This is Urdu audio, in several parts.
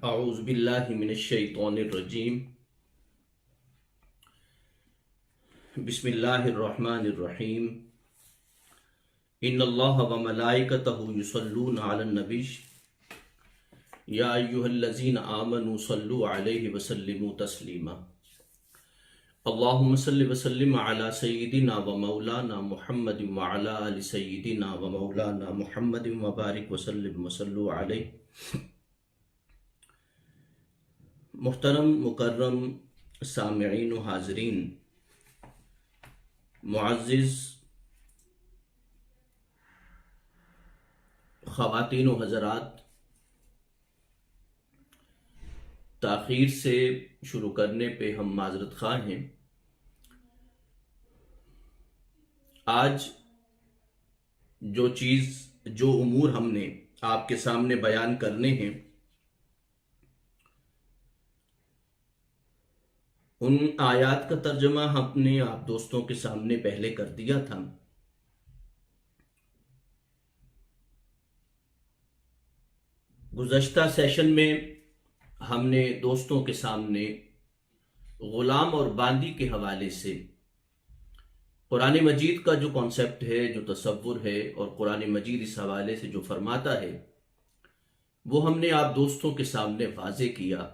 اعوذ باللہ من الشیطان الرجیم بسم اللہ الرحمن الرحیم ان اللہ وملائکتہ یصلون علی النبی یا ایہا الذین آمنوا صلوا علیہ وسلموا تسلیما اللہم صل وسلم علی سیدنا و مولانا محمد وعلی آل سیدنا و مولانا محمد وبارک وسلم وصلوا علیہ۔ محترم مکرم سامعین و حاضرین، معزز خواتین و حضرات، تاخیر سے شروع کرنے پہ ہم معذرت خواہ ہیں۔ آج جو امور ہم نے آپ کے سامنے بیان کرنے ہیں، ان آیات کا ترجمہ ہم نے آپ دوستوں کے سامنے پہلے کر دیا تھا۔ گزشتہ سیشن میں ہم نے دوستوں کے سامنے غلام اور باندی کے حوالے سے قرآن مجید کا جو کانسیپٹ ہے، جو تصور ہے، اور قرآن مجید اس حوالے سے جو فرماتا ہے، وہ ہم نے آپ دوستوں کے سامنے واضح کیا،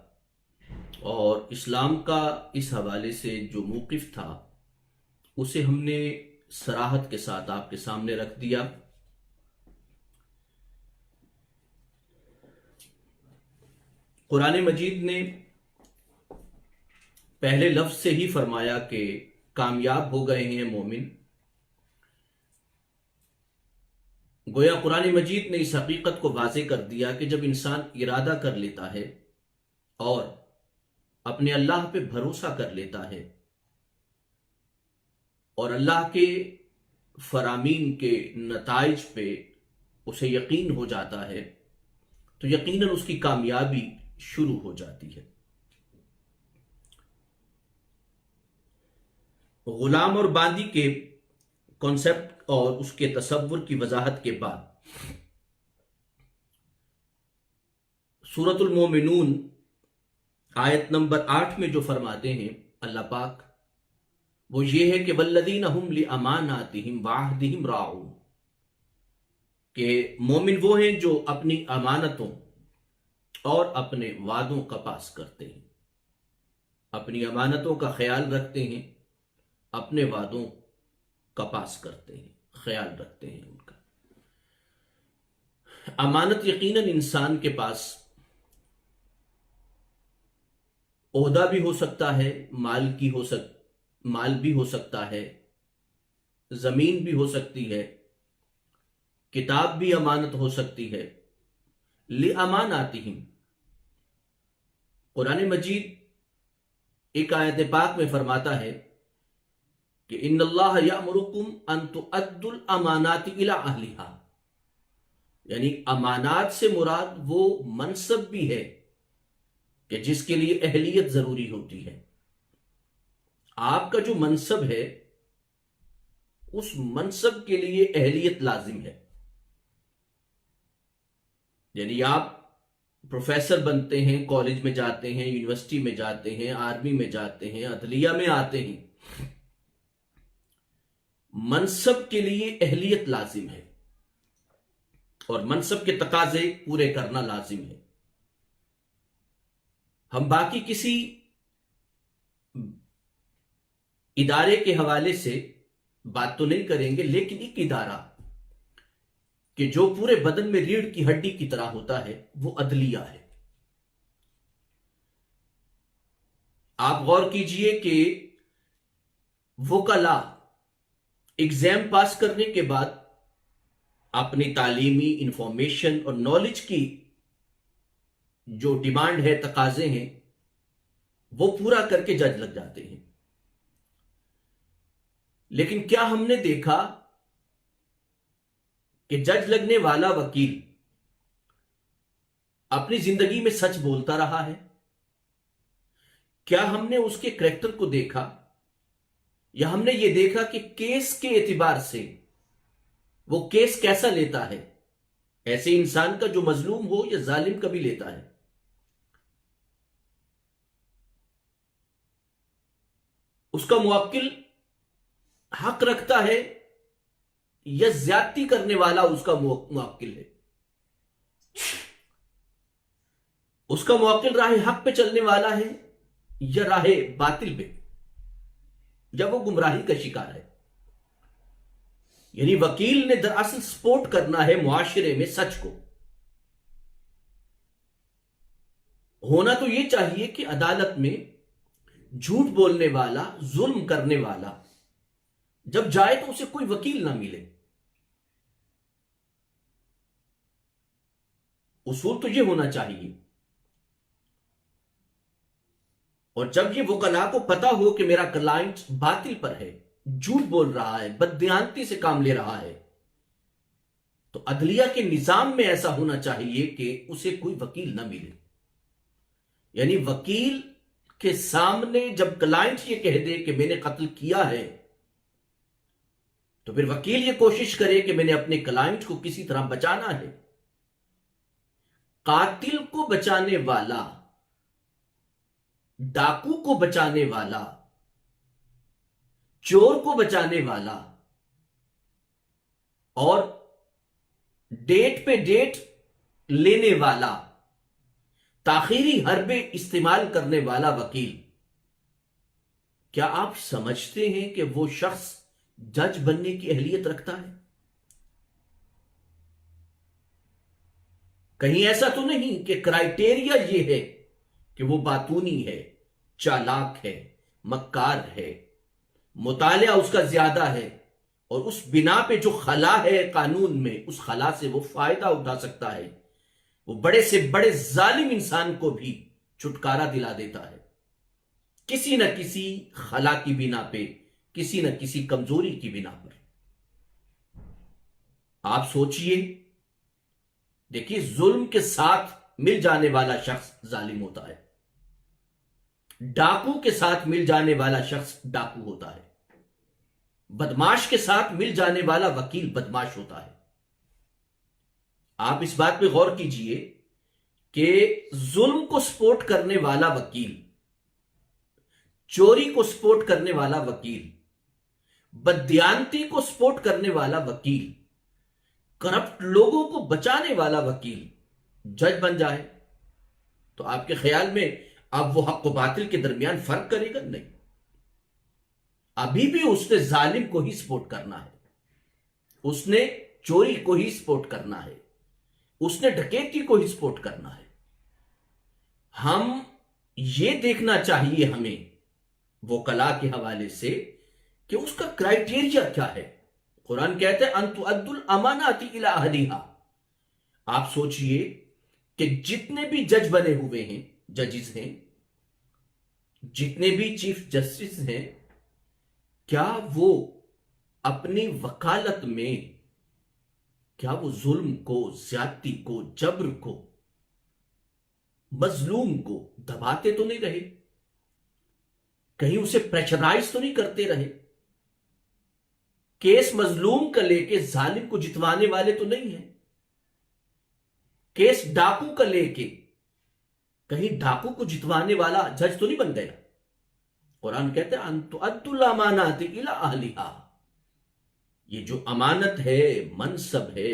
اور اسلام کا اس حوالے سے جو موقف تھا اسے ہم نے صراحت کے ساتھ آپ کے سامنے رکھ دیا۔ قرآن مجید نے پہلے لفظ سے ہی فرمایا کہ کامیاب ہو گئے ہیں مومن۔ گویا قرآن مجید نے اس حقیقت کو واضح کر دیا کہ جب انسان ارادہ کر لیتا ہے اور اپنے اللہ پہ بھروسہ کر لیتا ہے اور اللہ کے فرامین کے نتائج پہ اسے یقین ہو جاتا ہے، تو یقیناً اس کی کامیابی شروع ہو جاتی ہے۔ غلام اور باندی کے کانسیپٹ اور اس کے تصور کی وضاحت کے بعد سورۃ المومنون آیت نمبر 8 میں جو فرماتے ہیں اللہ پاک، وہ یہ ہے کہ والذین ہم لاماناتہم وعہدہم راعون، کہ مومن وہ ہیں جو اپنی امانتوں اور اپنے وعدوں کا پاس کرتے ہیں، اپنی امانتوں کا خیال رکھتے ہیں، اپنے وعدوں کا پاس کرتے ہیں، خیال رکھتے ہیں ان کا۔ امانت یقیناً انسان کے پاس عہدہ بھی ہو سکتا ہے، مال بھی ہو سکتا ہے، زمین بھی ہو سکتی ہے، کتاب بھی امانت ہو سکتی ہے۔ لِأَمَانَاتِهِمْ، قرآن مجید ایک آیت پاک میں فرماتا ہے کہ ان اللہ یأمرکم ان تؤدوا الامانات الی اہلہا، یعنی امانات سے مراد وہ منصب بھی ہے کہ جس کے لیے اہلیت ضروری ہوتی ہے۔ آپ کا جو منصب ہے اس منصب کے لیے اہلیت لازم ہے، یعنی آپ پروفیسر بنتے ہیں، کالج میں جاتے ہیں، یونیورسٹی میں جاتے ہیں، آرمی میں جاتے ہیں، عدلیہ میں آتے ہیں، منصب کے لیے اہلیت لازم ہے اور منصب کے تقاضے پورے کرنا لازم ہے۔ ہم باقی کسی ادارے کے حوالے سے بات تو نہیں کریں گے، لیکن ایک ادارہ کہ جو پورے بدن میں ریڑھ کی ہڈی کی طرح ہوتا ہے وہ عدلیہ ہے۔ آپ غور کیجئے کہ وکلاء ایگزام پاس کرنے کے بعد اپنی تعلیمی انفارمیشن اور نالج کی جو ڈیمانڈ ہے، تقاضے ہیں، وہ پورا کر کے جج لگ جاتے ہیں۔ لیکن کیا ہم نے دیکھا کہ جج لگنے والا وکیل اپنی زندگی میں سچ بولتا رہا ہے؟ کیا ہم نے اس کے کریکٹر کو دیکھا، یا ہم نے یہ دیکھا کہ کیس کے اعتبار سے وہ کیس کیسا لیتا ہے؟ ایسے انسان کا جو مظلوم ہو یا ظالم کبھی لیتا ہے، اس کا موکل حق رکھتا ہے یا زیادتی کرنے والا اس کا موکل ہے؟ اس کا موکل راہ حق پہ چلنے والا ہے یا راہ باطل پہ، جب وہ گمراہی کا شکار ہے؟ یعنی وکیل نے دراصل سپورٹ کرنا ہے معاشرے میں سچ کو. ہونا تو یہ چاہیے کہ عدالت میں جھوٹ بولنے والا، ظلم کرنے والا جب جائے تو اسے کوئی وکیل نہ ملے. اصول تو یہ ہونا چاہیے. اور جب یہ وکلاء کو پتا ہو کہ میرا کلائنٹ باطل پر ہے، جھوٹ بول رہا ہے، بددیانتی سے کام لے رہا ہے، تو عدلیہ کے نظام میں ایسا ہونا چاہیے کہ اسے کوئی وکیل نہ ملے. یعنی وکیل کے سامنے جب کلائنٹ یہ کہہ دے کہ میں نے قتل کیا ہے، تو پھر وکیل یہ کوشش کرے کہ میں نے اپنے کلائنٹ کو کسی طرح بچانا ہے. قاتل کو بچانے والا، ڈاکو کو بچانے والا، چور کو بچانے والا اور ڈیٹ پہ ڈیٹ لینے والا، تاخیری حربے استعمال کرنے والا وکیل، کیا آپ سمجھتے ہیں کہ وہ شخص جج بننے کی اہلیت رکھتا ہے؟ کہیں ایسا تو نہیں کہ کرائٹیریا یہ ہے کہ وہ باتونی ہے، چالاک ہے، مکار ہے، مطالعہ اس کا زیادہ ہے، اور اس بنا پہ جو خلا ہے قانون میں، اس خلا سے وہ فائدہ اٹھا سکتا ہے، وہ بڑے سے بڑے ظالم انسان کو بھی چھٹکارا دلا دیتا ہے کسی نہ کسی خلا کی بنا پہ، کسی نہ کسی کمزوری کی بنا پر. آپ سوچئے، دیکھیے، ظلم کے ساتھ مل جانے والا شخص ظالم ہوتا ہے، ڈاکو کے ساتھ مل جانے والا شخص ڈاکو ہوتا ہے، بدماش کے ساتھ مل جانے والا وکیل بدماش ہوتا ہے. آپ اس بات پہ غور کیجئے کہ ظلم کو سپورٹ کرنے والا وکیل، چوری کو سپورٹ کرنے والا وکیل، بددیانتی کو سپورٹ کرنے والا وکیل، کرپٹ لوگوں کو بچانے والا وکیل جج بن جائے تو آپ کے خیال میں اب وہ حق و باطل کے درمیان فرق کرے گا؟ نہیں. ابھی بھی اس نے ظالم کو ہی سپورٹ کرنا ہے، اس نے چوری کو ہی سپورٹ کرنا ہے، اس نے ڈکیتی کو ہی سپورٹ کرنا ہے. ہم یہ دیکھنا چاہیے ہمیں وکلاء کے حوالے سے کہ اس کا کرائٹیریا کیا ہے. قرآن کہتا ہے ان تؤدوا الامانات الی اہلھا. آپ سوچئے کہ جتنے بھی جج بنے ہوئے ہیں، ججز ہیں، جتنے بھی چیف جسٹس ہیں، کیا وہ اپنی وکالت میں کیا وہ ظلم کو، زیادتی کو، جبر کو، مظلوم کو دباتے تو نہیں رہے؟ کہیں اسے پریشرائز تو نہیں کرتے رہے؟ کیس مظلوم کا لے کے ظالم کو جتوانے والے تو نہیں ہیں؟ کیس ڈاکو کا لے کے کہیں ڈاکو کو جتوانے والا جج تو نہیں بن گیا؟ قرآن کہتا ہے ان تؤدوا الامانات الی اہلھا. یہ جو امانت ہے، منصب ہے،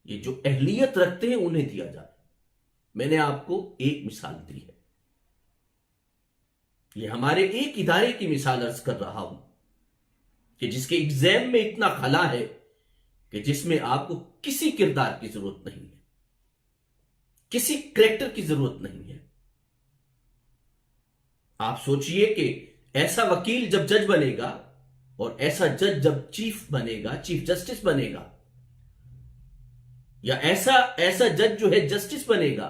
یہ جو اہلیت رکھتے ہیں انہیں دیا جائے. میں نے آپ کو ایک مثال دی ہے، یہ ہمارے ایک ادارے کی مثال عرض کر رہا ہوں کہ جس کے ایگزام میں اتنا خلا ہے کہ جس میں آپ کو کسی کردار کی ضرورت نہیں ہے، کسی کریکٹر کی ضرورت نہیں ہے. آپ سوچئے کہ ایسا وکیل جب جج بنے گا اور ایسا جج جب چیف بنے گا، چیف جسٹس بنے گا، یا ایسا جج جو ہے جسٹس بنے گا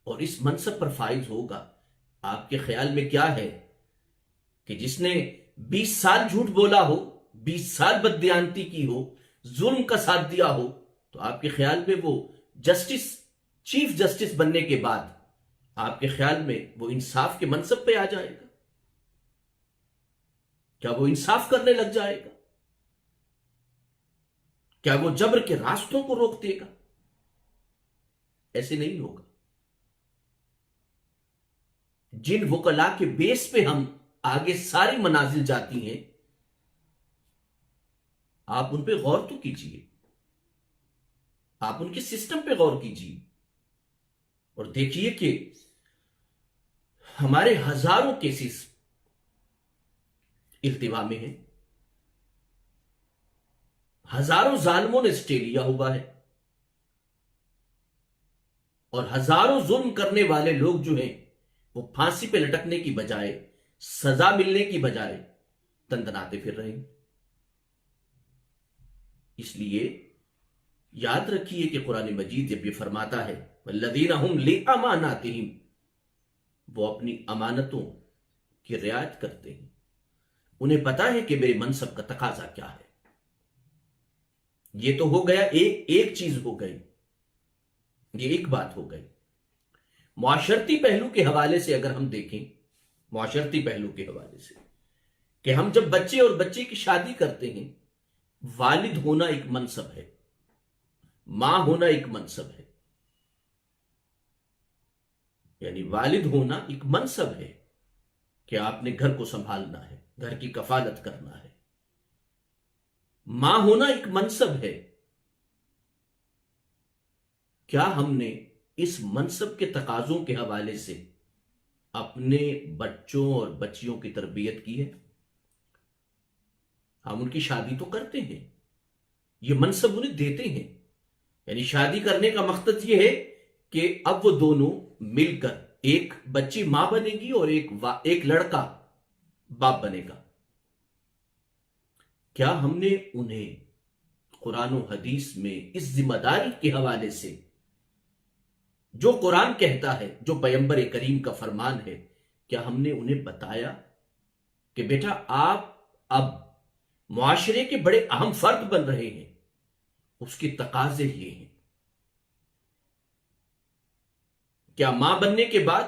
اور اس منصب پر فائز ہوگا، آپ کے خیال میں کیا ہے کہ جس نے 20 سال جھوٹ بولا ہو، 20 سال بددیانتی کی ہو، ظلم کا ساتھ دیا ہو، تو آپ کے خیال میں وہ جسٹس، چیف جسٹس بننے کے بعد آپ کے خیال میں وہ انصاف کے منصب پہ آ جائے گا؟ کیا وہ انصاف کرنے لگ جائے گا؟ کیا وہ جبر کے راستوں کو روک دے گا؟ ایسے نہیں ہوگا. جن وکلاء کے بیس پہ ہم آگے ساری منازل جاتی ہیں، آپ ان پہ غور تو کیجئے، آپ ان کے سسٹم پہ غور کیجئے اور دیکھیے کہ ہمارے ہزاروں کیسز التوا میں ہیں، ہزاروں ظالموں نے سٹے لیا ہوا ہے، اور ہزاروں ظلم کرنے والے لوگ جو ہیں وہ پھانسی پہ لٹکنے کی بجائے، سزا ملنے کی بجائے تنتناتے پھر رہے ہیں۔ اس لیے یاد رکھیے کہ قرآن مجید جب یہ فرماتا ہے والذین ہم لاماناتہم، وہ اپنی امانتوں کی رعایت کرتے ہیں، انہیں پتا ہے کہ میرے منصب کا تقاضا کیا ہے۔ یہ تو ہو گیا ایک چیز ہو گئی، یہ ایک بات ہو گئی۔ معاشرتی پہلو کے حوالے سے اگر ہم دیکھیں، معاشرتی پہلو کے حوالے سے، کہ ہم جب بچے اور بچے کی شادی کرتے ہیں، والد ہونا ایک منصب ہے، ماں ہونا ایک منصب ہے، یعنی والد ہونا ایک منصب ہے کہ آپ نے گھر کو سنبھالنا ہے، گھر کی کفالت کرنا ہے۔ ماں ہونا ایک منصب ہے۔ کیا ہم نے اس منصب کے تقاضوں کے حوالے سے اپنے بچوں اور بچیوں کی تربیت کی ہے؟ ہم ان کی شادی تو کرتے ہیں، یہ منصب انہیں دیتے ہیں، یعنی شادی کرنے کا مقصد یہ ہے کہ اب وہ دونوں مل کر، ایک بچی ماں بنے گی اور ایک لڑکا باپ بنے گا۔ کیا ہم نے انہیں قرآن و حدیث میں اس ذمہ داری کے حوالے سے، جو قرآن کہتا ہے، جو پیغمبر کریم کا فرمان ہے، کیا ہم نے انہیں بتایا کہ بیٹا آپ اب معاشرے کے بڑے اہم فرد بن رہے ہیں، اس کے تقاضے یہ ہیں؟ کیا ماں بننے کے بعد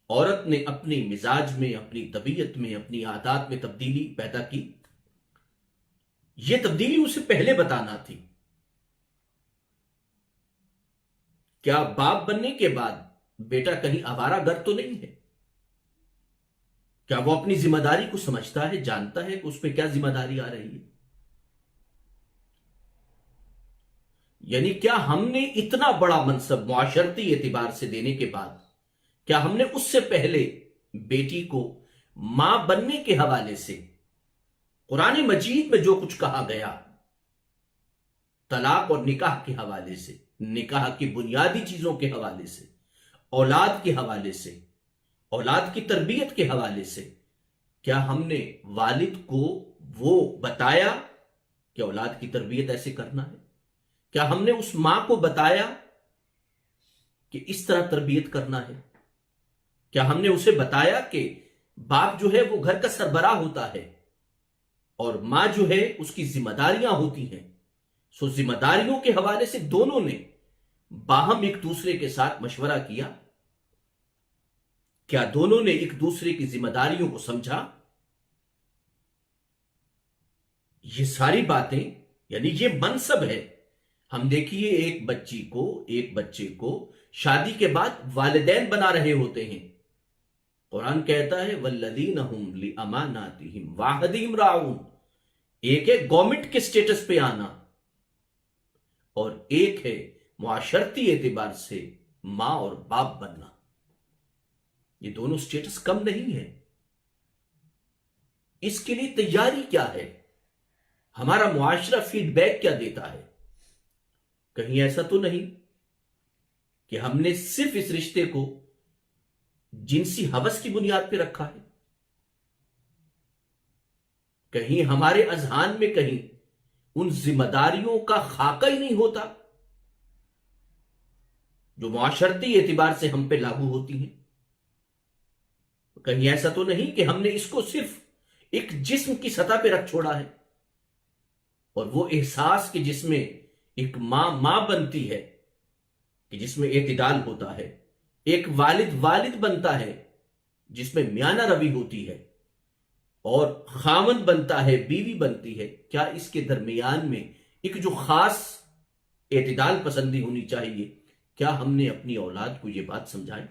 عورت نے اپنی مزاج میں، اپنی طبیعت میں، اپنی عادات میں تبدیلی پیدا کی؟ یہ تبدیلی اسے پہلے بتانا تھی۔ کیا باپ بننے کے بعد بیٹا کہیں آوارہ گرد تو نہیں ہے؟ کیا وہ اپنی ذمہ داری کو سمجھتا ہے، جانتا ہے کہ اس پہ کیا ذمہ داری آ رہی ہے؟ یعنی کیا ہم نے اتنا بڑا منصب معاشرتی اعتبار سے دینے کے بعد، کیا ہم نے اس سے پہلے بیٹی کو ماں بننے کے حوالے سے قرآن مجید میں جو کچھ کہا گیا، طلاق اور نکاح کے حوالے سے، نکاح کی بنیادی چیزوں کے حوالے سے، اولاد کے حوالے سے، اولاد کی تربیت کے حوالے سے، کیا ہم نے والد کو وہ بتایا کہ اولاد کی تربیت ایسے کرنا ہے؟ کیا ہم نے اس ماں کو بتایا کہ اس طرح تربیت کرنا ہے؟ کیا ہم نے اسے بتایا کہ باپ جو ہے وہ گھر کا سربراہ ہوتا ہے اور ماں جو ہے اس کی ذمہ داریاں ہوتی ہیں؟ سو ذمہ داریوں کے حوالے سے دونوں نے باہم ایک دوسرے کے ساتھ مشورہ کیا؟ کیا دونوں نے ایک دوسرے کی ذمہ داریوں کو سمجھا؟ یہ ساری باتیں، یعنی یہ منصب ہے۔ ہم دیکھیے ایک بچے کو شادی کے بعد والدین بنا رہے ہوتے ہیں۔ قرآن کہتا ہے والذین ہم لاماناتہم وعہدہم راعون، ایک ہے گورنمنٹ کے سٹیٹس پہ آنا اور ایک ہے معاشرتی اعتبار سے ماں اور باپ بننا۔ یہ دونوں سٹیٹس کم نہیں ہے۔ اس کے لیے تیاری کیا ہے؟ ہمارا معاشرہ فیڈ بیک کیا دیتا ہے؟ کہیں ایسا تو نہیں کہ ہم نے صرف اس رشتے کو جنسی ہوس کی بنیاد پہ رکھا ہے؟ کہیں ہمارے اذہان میں کہیں ان ذمہ داریوں کا خاکہ ہی نہیں ہوتا جو معاشرتی اعتبار سے ہم پہ لاگو ہوتی ہیں؟ کہیں ایسا تو نہیں کہ ہم نے اس کو صرف ایک جسم کی سطح پہ رکھ چھوڑا ہے، اور وہ احساس کہ جس میں ایک ماں بنتی ہے کہ جس میں اعتدال ہوتا ہے، ایک والد بنتا ہے جس میں میانہ روی ہوتی ہے، اور خاوند بنتا ہے، بیوی بنتی ہے، کیا اس کے درمیان میں ایک جو خاص اعتدال پسندی ہونی چاہیے، کیا ہم نے اپنی اولاد کو یہ بات سمجھائی؟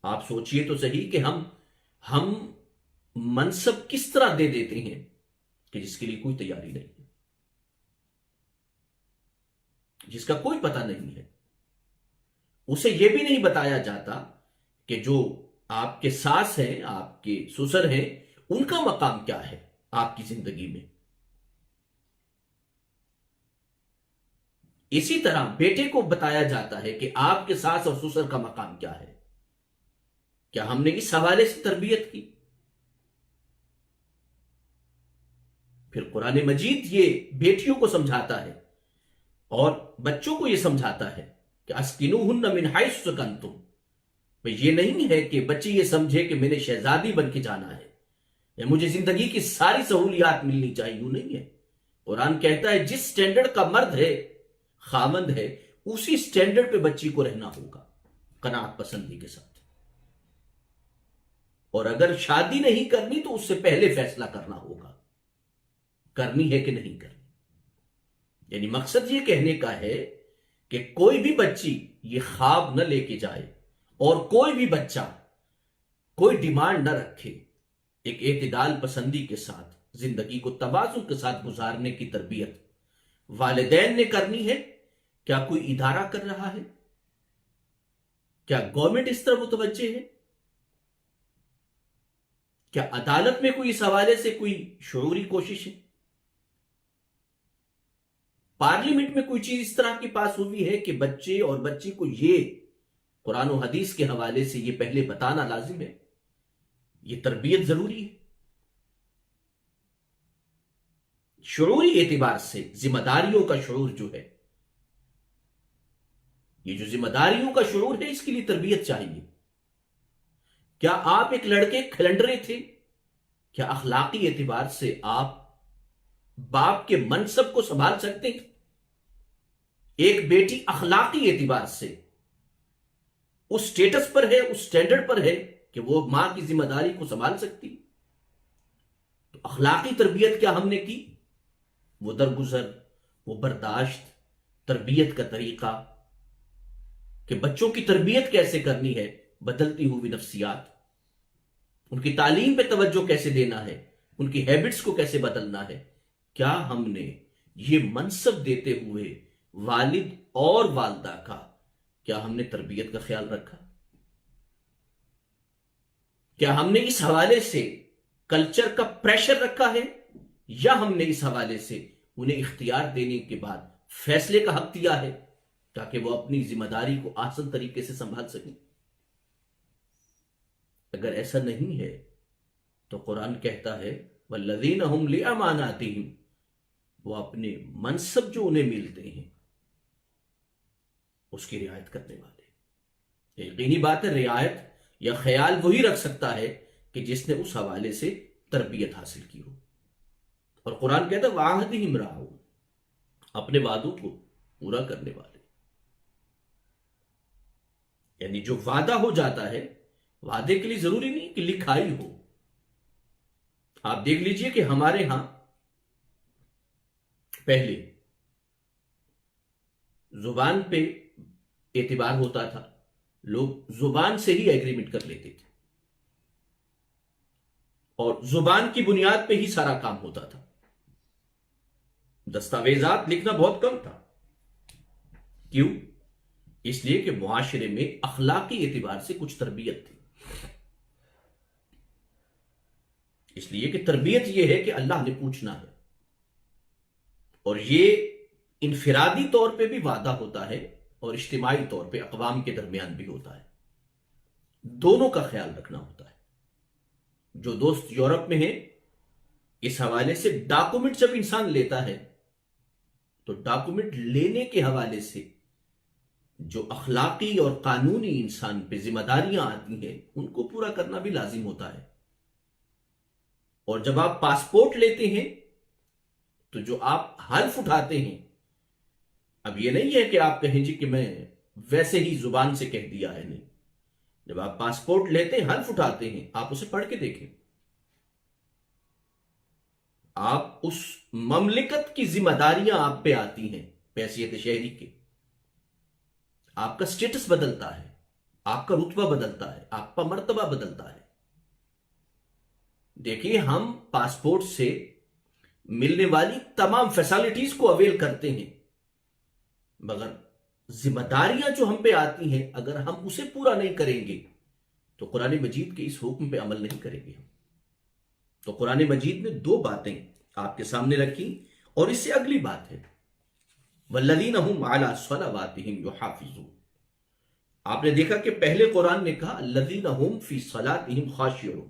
آپ سوچئے تو صحیح کہ ہم منصب کس طرح دے دیتے ہیں کہ جس کے لیے کوئی تیاری نہیں ہے، جس کا کوئی پتہ نہیں ہے. اسے یہ بھی نہیں بتایا جاتا کہ جو آپ کے ساس ہیں، آپ کے سسر ہیں، ان کا مقام کیا ہے آپ کی زندگی میں. اسی طرح بیٹے کو بتایا جاتا ہے کہ آپ کے ساس اور سسر کا مقام کیا ہے. کیا ہم نے اس حوالے سے تربیت کی؟ پھر قرآن مجید یہ بیٹیوں کو سمجھاتا ہے اور بچوں کو یہ سمجھاتا ہے کہ اسکنوہن من حیث سکنتم. یہ نہیں ہے کہ بچی یہ سمجھے کہ میں نے شہزادی بن کے جانا ہے یا مجھے زندگی کی ساری سہولیات ملنی چاہیے. یوں نہیں ہے. قرآن کہتا ہے جس سٹینڈرڈ کا مرد ہے، خاوند ہے، اسی سٹینڈرڈ پہ بچی کو رہنا ہوگا، قناعت پسندی کے ساتھ. اور اگر شادی نہیں کرنی تو اس سے پہلے فیصلہ کرنا ہوگا کرنی ہے کہ نہیں کرنی. یعنی مقصد یہ کہنے کا ہے کہ کوئی بھی بچی یہ خواب نہ لے کے جائے اور کوئی بھی بچہ کوئی ڈیمانڈ نہ رکھے. ایک اعتدال پسندی کے ساتھ زندگی کو توازن کے ساتھ گزارنے کی تربیت والدین نے کرنی ہے. کیا کوئی ادارہ کر رہا ہے؟ کیا گورنمنٹ اس طرح متوجہ ہے؟ کیا عدالت میں کوئی اس حوالے سے کوئی شعوری کوشش ہے؟ پارلیمنٹ میں کوئی چیز اس طرح کی پاس ہوئی ہے کہ بچے اور بچی کو یہ قرآن و حدیث کے حوالے سے یہ پہلے بتانا لازم ہے، یہ تربیت ضروری ہے. شعوری اعتبار سے ذمہ داریوں کا شعور جو ہے، یہ جو ذمہ داریوں کا شعور ہے، اس کے لیے تربیت چاہیے. کیا آپ ایک لڑکے کھلنڈرے تھے؟ کیا اخلاقی اعتبار سے آپ باپ کے منصب کو سنبھال سکتے ہیں؟ ایک بیٹی اخلاقی اعتبار سے اس سٹیٹس پر ہے، اس سٹینڈرڈ پر ہے کہ وہ ماں کی ذمہ داری کو سنبھال سکتی. تو اخلاقی تربیت کیا ہم نے کی؟ وہ درگزر، وہ برداشت، تربیت کا طریقہ کہ بچوں کی تربیت کیسے کرنی ہے، بدلتی ہوئی نفسیات، ان کی تعلیم پہ توجہ کیسے دینا ہے، ان کی ہیبٹس کو کیسے بدلنا ہے. کیا ہم نے یہ منصب دیتے ہوئے والد اور والدہ کا کیا ہم نے تربیت کا خیال رکھا؟ کیا ہم نے اس حوالے سے کلچر کا پریشر رکھا ہے یا ہم نے اس حوالے سے انہیں اختیار دینے کے بعد فیصلے کا حق دیا ہے تاکہ وہ اپنی ذمہ داری کو آسان طریقے سے سنبھال سکیں؟ اگر ایسا نہیں ہے تو قرآن کہتا ہے والذین هم لأماناتهم، وہ اپنے منصب جو انہیں ملتے ہیں اس کی رعایت کرنے والے. یقینی بات ہے رعایت یا خیال وہی رکھ سکتا ہے کہ جس نے اس حوالے سے تربیت حاصل کی ہو. اور قرآن کہتا ہے وعہدہم راعون، اپنے وعدوں کو پورا کرنے والے. یعنی جو وعدہ ہو جاتا ہے، وعدے کے لیے ضروری نہیں کہ لکھائی ہو. آپ دیکھ لیجئے کہ ہمارے ہاں پہلے زبان پہ اعتبار ہوتا تھا، لوگ زبان سے ہی ایگریمنٹ کر لیتے تھے اور زبان کی بنیاد پہ ہی سارا کام ہوتا تھا. دستاویزات لکھنا بہت کم تھا. کیوں؟ اس لیے کہ معاشرے میں اخلاقی اعتبار سے کچھ تربیت تھی. اس لیے کہ تربیت یہ ہے کہ اللہ نے پوچھنا ہے، اور یہ انفرادی طور پہ بھی وعدہ ہوتا ہے اور اجتماعی طور پہ اقوام کے درمیان بھی ہوتا ہے. دونوں کا خیال رکھنا ہوتا ہے. جو دوست یورپ میں ہیں اس حوالے سے ڈاکومنٹ جب انسان لیتا ہے تو ڈاکومنٹ لینے کے حوالے سے جو اخلاقی اور قانونی انسان پہ ذمہ داریاں آتی ہیں ان کو پورا کرنا بھی لازم ہوتا ہے. اور جب آپ پاسپورٹ لیتے ہیں تو جو آپ حلف اٹھاتے ہیں، اب یہ نہیں ہے کہ آپ کہیں جی کہ میں ویسے ہی زبان سے کہہ دیا ہے. نہیں، جب آپ پاسپورٹ لیتے ہیں، حلف اٹھاتے ہیں، آپ اسے پڑھ کے دیکھیں. آپ اس مملکت کی ذمہ داریاں آپ پہ آتی ہیں بحیثیت شہری کے. آپ کا سٹیٹس بدلتا ہے، آپ کا رتبہ بدلتا ہے، آپ کا مرتبہ بدلتا ہے۔ دیکھیے، ہم پاسپورٹ سے ملنے والی تمام فیسلٹیز کو اویل کرتے ہیں، مگر ذمہ داریاں جو ہم پہ آتی ہیں اگر ہم اسے پورا نہیں کریں گے تو قرآن مجید کے اس حکم پہ عمل نہیں کریں گے ہم۔ تو قرآن مجید نے دو باتیں آپ کے سامنے رکھی، اور اس سے اگلی بات ہے وَالَّذِينَ هُمْ عَلَىٰ صَلَوَاتِهِمْ يُحَافِظُونَ۔ آپ نے دیکھا کہ پہلے قرآن نے کہا الَّذِينَ هُمْ فِي صَلَاتِهِمْ خَاشِعُونَ،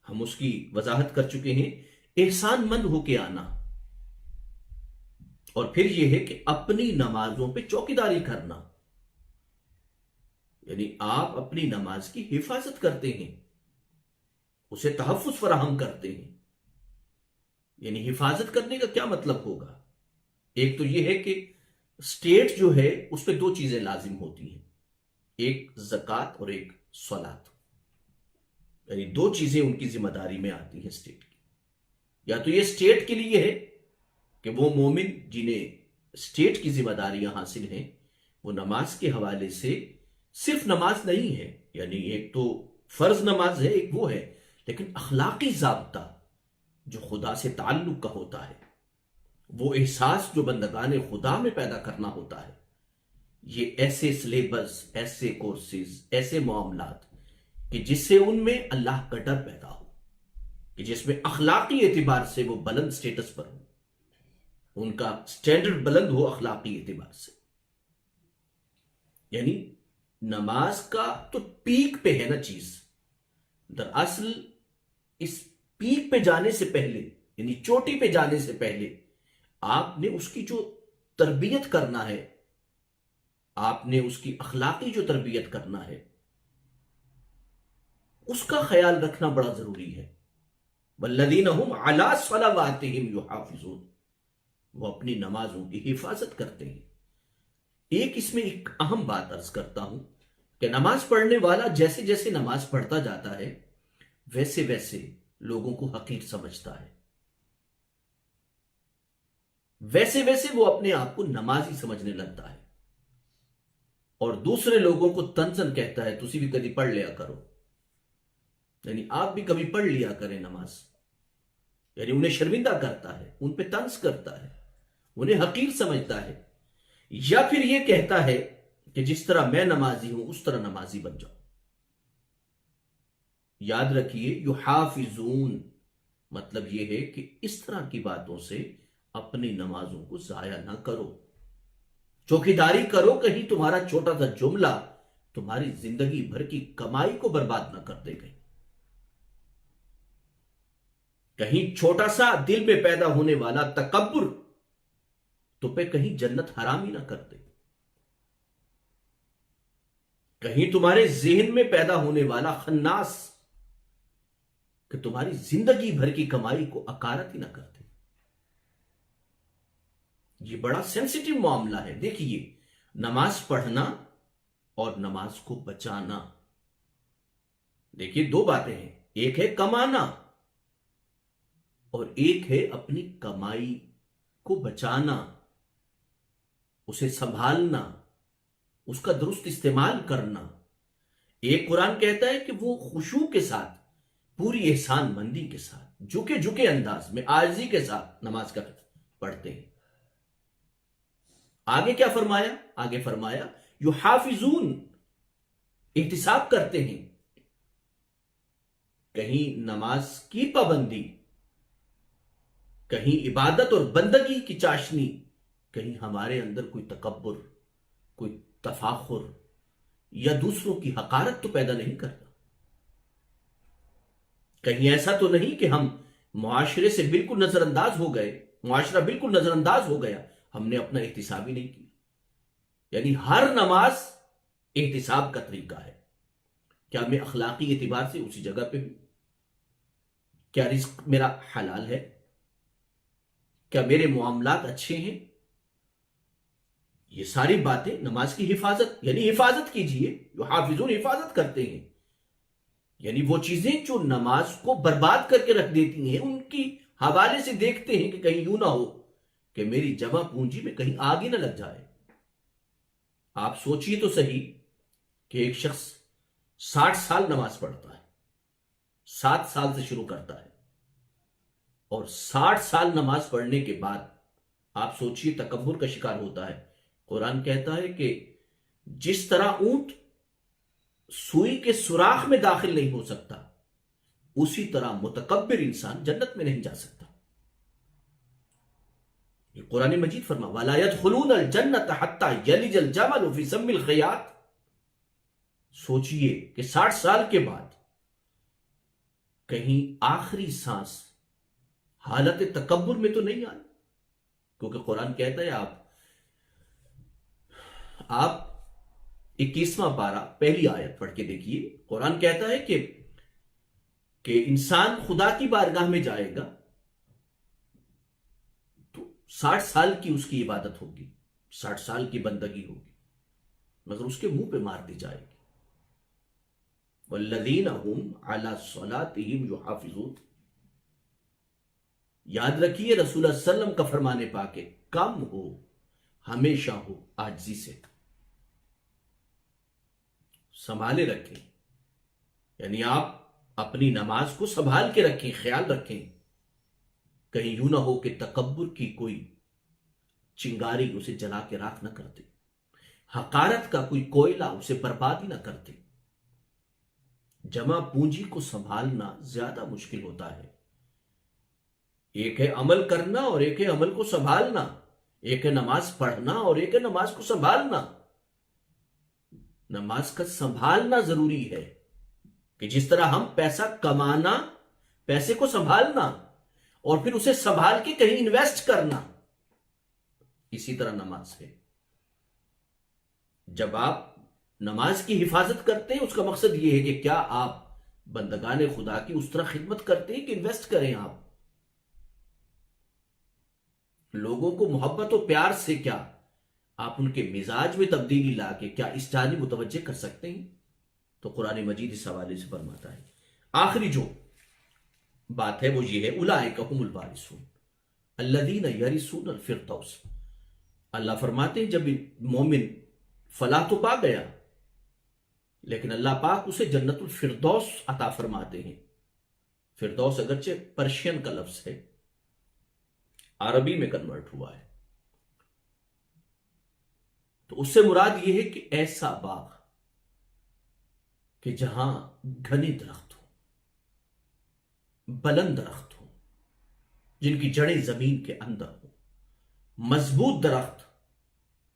ہم اس کی وضاحت کر چکے ہیں، احسان مند ہو کے آنا، اور پھر یہ ہے کہ اپنی نمازوں پہ چوکیداری کرنا، یعنی آپ اپنی نماز کی حفاظت کرتے ہیں، اسے تحفظ فراہم کرتے ہیں۔ یعنی حفاظت کرنے کا کیا مطلب ہوگا؟ ایک تو یہ ہے کہ اسٹیٹ جو ہے اس پہ دو چیزیں لازم ہوتی ہیں، ایک زکوٰۃ اور ایک صلاۃ، یعنی دو چیزیں ان کی ذمہ داری میں آتی ہیں اسٹیٹ کی۔ یا تو یہ اسٹیٹ کے لیے ہے کہ وہ مومن جنہیں اسٹیٹ کی ذمہ داریاں حاصل ہیں وہ نماز کے حوالے سے صرف نماز نہیں ہے، یعنی ایک تو فرض نماز ہے، ایک وہ ہے، لیکن اخلاقی ضابطہ جو خدا سے تعلق کا ہوتا ہے، وہ احساس جو بندگان خدا میں پیدا کرنا ہوتا ہے، یہ ایسے سلیبس، ایسے کورسز، ایسے معاملات کہ جس سے ان میں اللہ کا ڈر پیدا ہو، کہ جس میں اخلاقی اعتبار سے وہ بلند سٹیٹس پر ہو، ان کا سٹینڈرڈ بلند ہو اخلاقی اعتبار سے۔ یعنی نماز کا تو پیک پہ ہے نا چیز، دراصل اس پیک پہ جانے سے پہلے، یعنی چوٹی پہ جانے سے پہلے آپ نے اس کی جو تربیت کرنا ہے، آپ نے اس کی اخلاقی جو تربیت کرنا ہے، اس کا خیال رکھنا بڑا ضروری ہے۔ وَالَّذِينَ هُمْ عَلَىٰ صَلَوَاتِهِمْ يُحَافِظُونَ، وہ اپنی نمازوں کی حفاظت کرتے ہیں۔ اس میں ایک اہم بات عرض کرتا ہوں کہ نماز پڑھنے والا جیسے جیسے نماز پڑھتا جاتا ہے ویسے ویسے لوگوں کو حقیر سمجھتا ہے، ویسے ویسے وہ اپنے آپ کو نمازی سمجھنے لگتا ہے، اور دوسرے لوگوں کو طنزاً کہتا ہے تسی بھی کبھی پڑھ لیا کرو، یعنی آپ بھی کبھی پڑھ لیا کریں نماز، یعنی انہیں شرمندہ کرتا ہے، ان پہ طنز کرتا ہے، انہیں حقیر سمجھتا ہے، یا پھر یہ کہتا ہے کہ جس طرح میں نمازی ہوں اس طرح نمازی بن جاؤ۔ یاد رکھیے یحافظون مطلب یہ ہے کہ اس طرح کی باتوں سے اپنی نمازوں کو ضائع نہ کرو، چوکیداری کرو، کہیں تمہارا چھوٹا سا جملہ تمہاری زندگی بھر کی کمائی کو برباد نہ کر دے گئی، کہیں چھوٹا سا دل میں پیدا ہونے والا تکبر تو پہ کہیں جنت حرام ہی نہ کر دے، کہیں تمہارے ذہن میں پیدا ہونے والا خناس کہ تمہاری زندگی بھر کی کمائی کو اکارت ہی نہ کر دے۔ یہ بڑا سینسیٹیو معاملہ ہے۔ دیکھیے، نماز پڑھنا اور نماز کو بچانا، دیکھیے دو باتیں ہیں، ایک ہے کمانا اور ایک ہے اپنی کمائی کو بچانا، اسے سنبھالنا، اس کا درست استعمال کرنا۔ ایک قرآن کہتا ہے کہ وہ خشوع کے ساتھ، پوری احسان مندی کے ساتھ، جھکے انداز میں، عاجزی کے ساتھ نماز کا پڑھتے ہیں۔ آگے کیا فرمایا؟ آگے فرمایا یحافظون، احتساب کرتے ہیں، کہیں نماز کی پابندی، کہیں عبادت اور بندگی کی چاشنی، کہیں ہمارے اندر کوئی تکبر، کوئی تفاخر یا دوسروں کی حقارت تو پیدا نہیں کرتا، کہیں ایسا تو نہیں کہ ہم معاشرے سے بالکل نظر انداز ہو گئے، معاشرہ بالکل نظر انداز ہو گیا، ہم نے اپنا احتساب ہی نہیں کیا۔ یعنی ہر نماز احتساب کا طریقہ ہے، کیا میں اخلاقی اعتبار سے اسی جگہ پہ ہوں؟ کیا رزق میرا حلال ہے؟ کیا میرے معاملات اچھے ہیں؟ یہ ساری باتیں نماز کی حفاظت، یعنی حفاظت کیجئے، یحافظون حفاظت کرتے ہیں، یعنی وہ چیزیں جو نماز کو برباد کر کے رکھ دیتی ہیں ان کی حوالے سے دیکھتے ہیں کہ کہیں یوں نہ ہو کہ میری جمع پونجی میں کہیں آگ ہی نہ لگ جائے۔ آپ سوچئے تو صحیح کہ ایک شخص 60 سال نماز پڑھتا ہے، 7 سال سے شروع کرتا ہے، اور 60 سال نماز پڑھنے کے بعد آپ سوچئے تکبر کا شکار ہوتا ہے۔ قرآن کہتا ہے کہ جس طرح اونٹ سوئی کے سوراخ میں داخل نہیں ہو سکتا، اسی طرح متکبر انسان جنت میں نہیں جا سکتا۔ یہ قرآن مجید فرما وَلَا يَدْخُلُونَ الْجَنَّةَ حَتَّى يَلِجَ الْجَمَلُ فِي سَمِّ الْخِيَاطِ۔ سوچئے کہ 60 سال کے بعد کہیں آخری سانس حالت تکبر میں تو نہیں آئی، کیونکہ قرآن کہتا ہے آپ 21واں پارہ پہلی آیت پڑھ کے دیکھیے، قرآن کہتا ہے کہ انسان خدا کی بارگاہ میں جائے گا تو 60 سال کی اس کی عبادت ہوگی، 60 سال کی بندگی ہوگی، مگر اس کے منہ پہ مار دی جائے گی۔ والذین هم علی صلاتهم یحافظون۔ یاد رکھیے رسول اللہ صلی اللہ علیہ وسلم کا فرمان پاک ہے، کم ہو ہمیشہ ہو عاجزی سے، سنبھالے رکھیں، یعنی آپ اپنی نماز کو سنبھال کے رکھیں، خیال رکھیں، کہیں یوں نہ ہو کہ تکبر کی کوئی چنگاری اسے جلا کے راکھ نہ کرتے، حقارت کا کوئی کوئلہ اسے برباد ہی نہ کرتے۔ جمع پونجی کو سنبھالنا زیادہ مشکل ہوتا ہے، ایک ہے عمل کرنا اور ایک ہے عمل کو سنبھالنا، ایک ہے نماز پڑھنا اور ایک ہے نماز کو سنبھالنا۔ نماز کا سنبھالنا ضروری ہے کہ جس طرح ہم پیسہ کمانا، پیسے کو سنبھالنا اور پھر اسے سنبھال کے کہیں انویسٹ کرنا، اسی طرح نماز ہے۔ جب آپ نماز کی حفاظت کرتے ہیں اس کا مقصد یہ ہے کہ کیا آپ بندگان خدا کی اس طرح خدمت کرتے ہیں کہ انویسٹ کریں، آپ لوگوں کو محبت و پیار سے کیا آپ ان کے مزاج میں تبدیلی لا کے کیا اس جانب متوجہ کر سکتے ہیں؟ تو قرآن مجید اس حوالے سے فرماتا ہے۔ آخری جو بات ہے وہ یہ ہے اولئک هم الوارثون الذین یرثون الفردوس۔ اللہ فرماتے ہیں جب مومن فلاح تو پا گیا لیکن اللہ پاک اسے جنت الفردوس عطا فرماتے ہیں۔ فردوس اگرچہ پرشین کا لفظ ہے، عربی میں کنورٹ ہوا ہے، تو اس سے مراد یہ ہے کہ ایسا باغ کہ جہاں گھنے درخت ہوں، بلند درخت ہوں، جن کی جڑیں زمین کے اندر ہوں، مضبوط درخت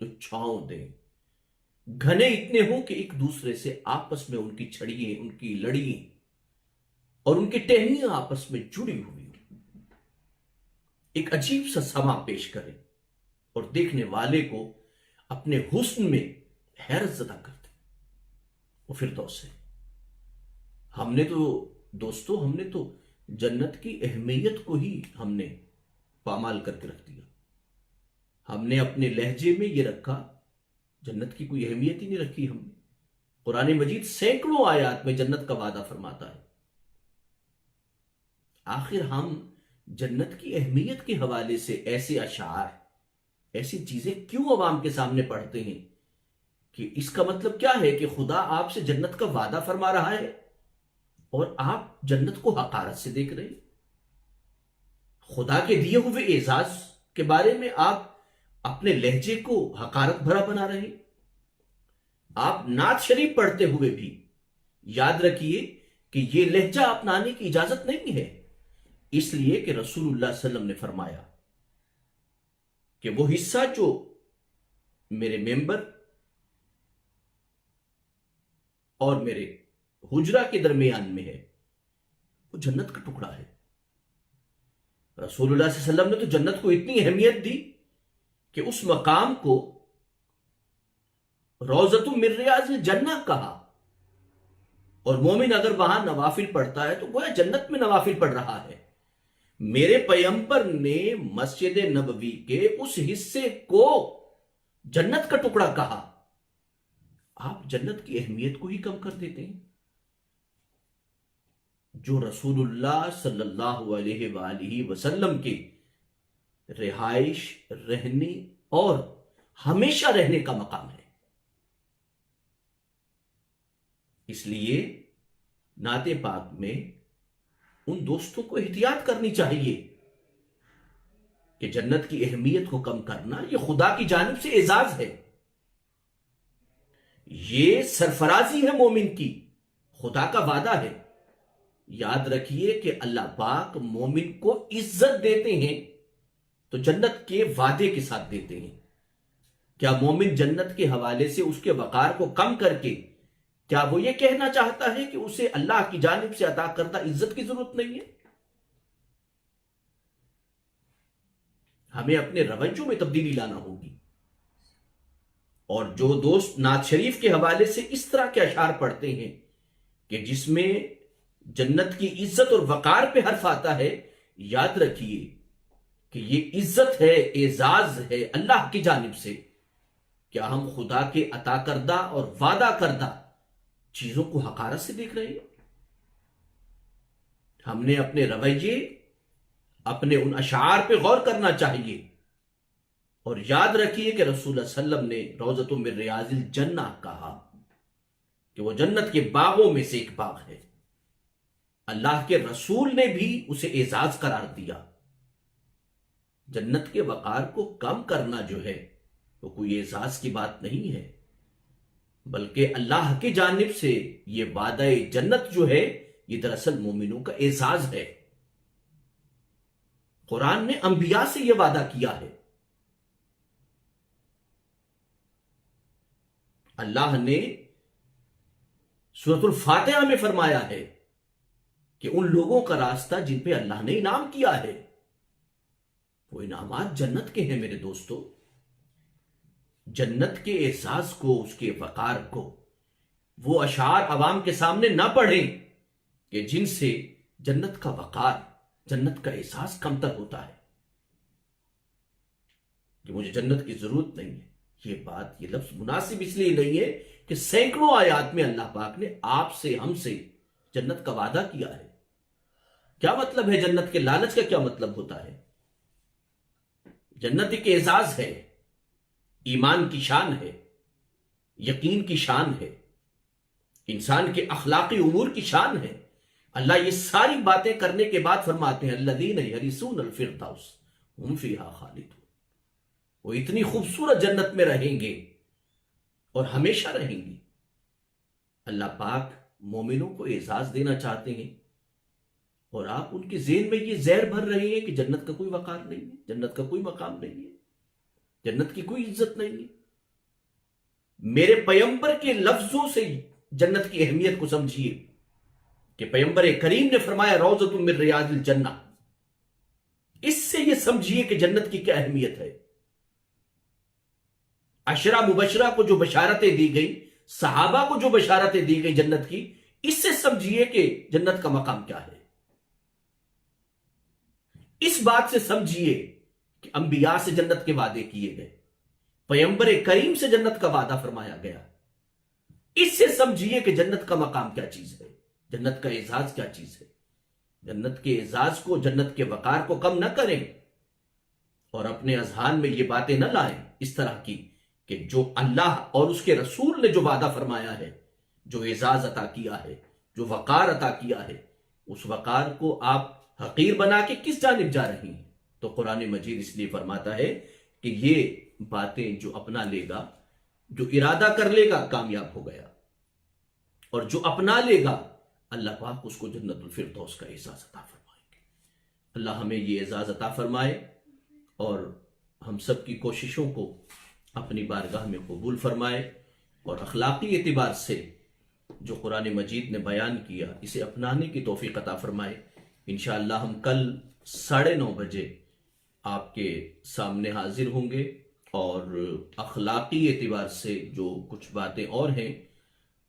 جو چھاؤں دیں، گھنے اتنے ہوں کہ ایک دوسرے سے آپس میں ان کی چھڑییں، ان کی لڑییں اور ان کی ٹہنیاں آپس میں جڑی ہوئی ہوں، ایک عجیب سا سما پیش کرے اور دیکھنے والے کو اپنے حسن میں حیرت زدہ کرتے، وہ فردوس ہے۔ ہم نے تو جنت کی اہمیت کو ہی ہم نے پامال کر کے رکھ دیا، ہم نے اپنے لہجے میں یہ رکھا، جنت کی کوئی اہمیت ہی نہیں رکھی ہم نے۔ قرآن مجید سینکڑوں آیات میں جنت کا وعدہ فرماتا ہے، آخر ہم جنت کی اہمیت کے حوالے سے ایسے اشعار، ایسی چیزیں کیوں عوام کے سامنے پڑھتے ہیں کہ اس کا مطلب کیا ہے کہ خدا آپ سے جنت کا وعدہ فرما رہا ہے اور آپ جنت کو حقارت سے دیکھ رہے ہیں؟ خدا کے دیے ہوئے اعزاز کے بارے میں آپ اپنے لہجے کو حقارت بھرا بنا رہے ہیں۔ آپ نعت شریف پڑھتے ہوئے بھی یاد رکھیے کہ یہ لہجہ اپنانے کی اجازت نہیں ہے، اس لیے کہ رسول اللہ صلی اللہ علیہ وسلم نے فرمایا کہ وہ حصہ جو میرے ممبر اور میرے حجرہ کے درمیان میں ہے وہ جنت کا ٹکڑا ہے۔ رسول اللہ صلی اللہ علیہ وسلم نے تو جنت کو اتنی اہمیت دی کہ اس مقام کو روضۃ من ریاض الجنہ کہا، اور مومن اگر وہاں نوافل پڑھتا ہے تو گویا جنت میں نوافل پڑھ رہا ہے۔ میرے پیغمبر نے مسجد نبوی کے اس حصے کو جنت کا ٹکڑا کہا، آپ جنت کی اہمیت کو ہی کم کر دیتے ہیں۔ جو رسول اللہ صلی اللہ علیہ وآلہ وسلم کے رہائش، رہنے اور ہمیشہ رہنے کا مقام ہے، اس لیے نعت پاک میں ان دوستوں کو احتیاط کرنی چاہیے کہ جنت کی اہمیت کو کم کرنا یہ خدا کی جانب سے اعزاز ہے، یہ سرفرازی ہے مومن کی، خدا کا وعدہ ہے۔ یاد رکھیے کہ اللہ پاک مومن کو عزت دیتے ہیں تو جنت کے وعدے کے ساتھ دیتے ہیں۔ کیا مومن جنت کے حوالے سے اس کے وقار کو کم کر کے کیا وہ یہ کہنا چاہتا ہے کہ اسے اللہ کی جانب سے عطا کردہ عزت کی ضرورت نہیں ہے؟ ہمیں اپنے رویوں میں تبدیلی لانا ہوگی، اور جو دوست نعت شریف کے حوالے سے اس طرح کے اشعار پڑھتے ہیں کہ جس میں جنت کی عزت اور وقار پہ حرف آتا ہے، یاد رکھیے کہ یہ عزت ہے، اعزاز ہے اللہ کی جانب سے۔ کیا ہم خدا کے عطا کردہ اور وعدہ کردہ چیزوں کو حقارت سے دیکھ رہے ہیں؟ ہم نے اپنے رویے، اپنے ان اشعار پہ غور کرنا چاہیے، اور یاد رکھیے کہ رسول اللہ صلی اللہ علیہ وسلم نے روضۃ من ریاض الجنہ کہا کہ وہ جنت کے باغوں میں سے ایک باغ ہے۔ اللہ کے رسول نے بھی اسے اعزاز قرار دیا۔ جنت کے وقار کو کم کرنا جو ہے وہ کوئی اعزاز کی بات نہیں ہے، بلکہ اللہ کی جانب سے یہ وعدہ جنت جو ہے یہ دراصل مومنوں کا اعزاز ہے۔ قرآن نے انبیاء سے یہ وعدہ کیا ہے۔ اللہ نے سورۃ الفاتحہ میں فرمایا ہے کہ ان لوگوں کا راستہ جن پہ اللہ نے انعام کیا ہے، وہ انعامات جنت کے ہیں میرے دوستو۔ جنت کے احساس کو، اس کے وقار کو وہ اشعار عوام کے سامنے نہ پڑھیں کہ جن سے جنت کا وقار، جنت کا احساس کمتر ہوتا ہے کہ مجھے جنت کی ضرورت نہیں ہے۔ یہ بات، یہ لفظ مناسب اس لیے نہیں ہے کہ سینکڑوں آیات میں اللہ پاک نے آپ سے، ہم سے جنت کا وعدہ کیا ہے۔ کیا مطلب ہے جنت کے لالچ کا؟ کیا مطلب ہوتا ہے؟ جنت ایک اعزاز ہے، ایمان کی شان ہے، یقین کی شان ہے، انسان کے اخلاقی امور کی شان ہے۔ اللہ یہ ساری باتیں کرنے کے بعد فرماتے ہیں الذین یرثون الفردوس ھم فیھا خالدون، وہ اتنی خوبصورت جنت میں رہیں گے اور ہمیشہ رہیں گے۔ اللہ پاک مومنوں کو اعزاز دینا چاہتے ہیں، اور آپ ان کے ذہن میں یہ زہر بھر رہے ہیں کہ جنت کا کوئی وقار نہیں ہے، جنت کا کوئی مقام نہیں ہے، جنت کی کوئی عزت نہیں ہے۔ میرے پیغمبر کے لفظوں سے جنت کی اہمیت کو سمجھیے کہ پیغمبر کریم نے فرمایا روضۃ من ریاض الجنہ، اس سے یہ سمجھیے کہ جنت کی کیا اہمیت ہے۔ عشرہ مبشرہ کو جو بشارتیں دی گئی، صحابہ کو جو بشارتیں دی گئی جنت کی، اس سے سمجھیے کہ جنت کا مقام کیا ہے۔ اس بات سے سمجھیے کہ انبیاء سے جنت کے وعدے کیے گئے، پیغمبر کریم سے جنت کا وعدہ فرمایا گیا۔ اس سے سمجھیے کہ جنت کا مقام کیا چیز ہے، جنت کا اعزاز کیا چیز ہے۔ جنت کے اعزاز کو، جنت کے وقار کو کم نہ کریں، اور اپنے اذہان میں یہ باتیں نہ لائیں اس طرح کی کہ جو اللہ اور اس کے رسول نے جو وعدہ فرمایا ہے، جو اعزاز عطا کیا ہے، جو وقار عطا کیا ہے، اس وقار کو آپ حقیر بنا کے کس جانب جا رہی ہیں؟ تو قرآن مجید اس لیے فرماتا ہے کہ یہ باتیں جو اپنا لے گا، جو ارادہ کر لے گا، کامیاب ہو گیا، اور جو اپنا لے گا اللہ پاک اس کو جنت الفردوس کا اعزاز عطا فرمائیں گے۔ اللہ ہمیں یہ اعزاز عطا فرمائے، اور ہم سب کی کوششوں کو اپنی بارگاہ میں قبول فرمائے، اور اخلاقی اعتبار سے جو قرآن مجید نے بیان کیا اسے اپنانے کی توفیق عطا فرمائے۔ انشاءاللہ ہم کل 9:30 بجے آپ کے سامنے حاضر ہوں گے، اور اخلاقی اعتبار سے جو کچھ باتیں اور ہیں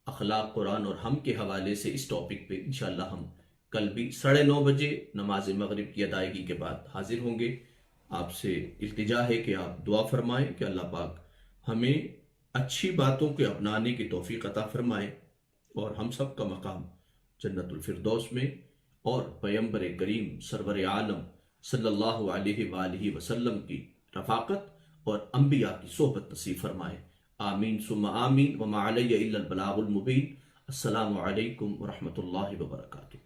اخلاق قرآن اور ہم کے حوالے سے، اس ٹاپک پہ انشاءاللہ ہم کل بھی 9:30 بجے نماز مغرب کی ادائیگی کے بعد حاضر ہوں گے۔ آپ سے التجا ہے کہ آپ دعا فرمائیں کہ اللہ پاک ہمیں اچھی باتوں کے اپنانے کی توفیق عطا فرمائے، اور ہم سب کا مقام جنت الفردوس میں، اور پیغمبر کریم سرور عالم صلی اللہ علیہ وآلہ وسلم کی رفاقت اور انبیاء کی صحبت نصیب فرمائے۔ آمین ثم آمین، وما علی الا البلاغ المبین۔ السلام علیکم ورحمۃ اللہ وبرکاتہ.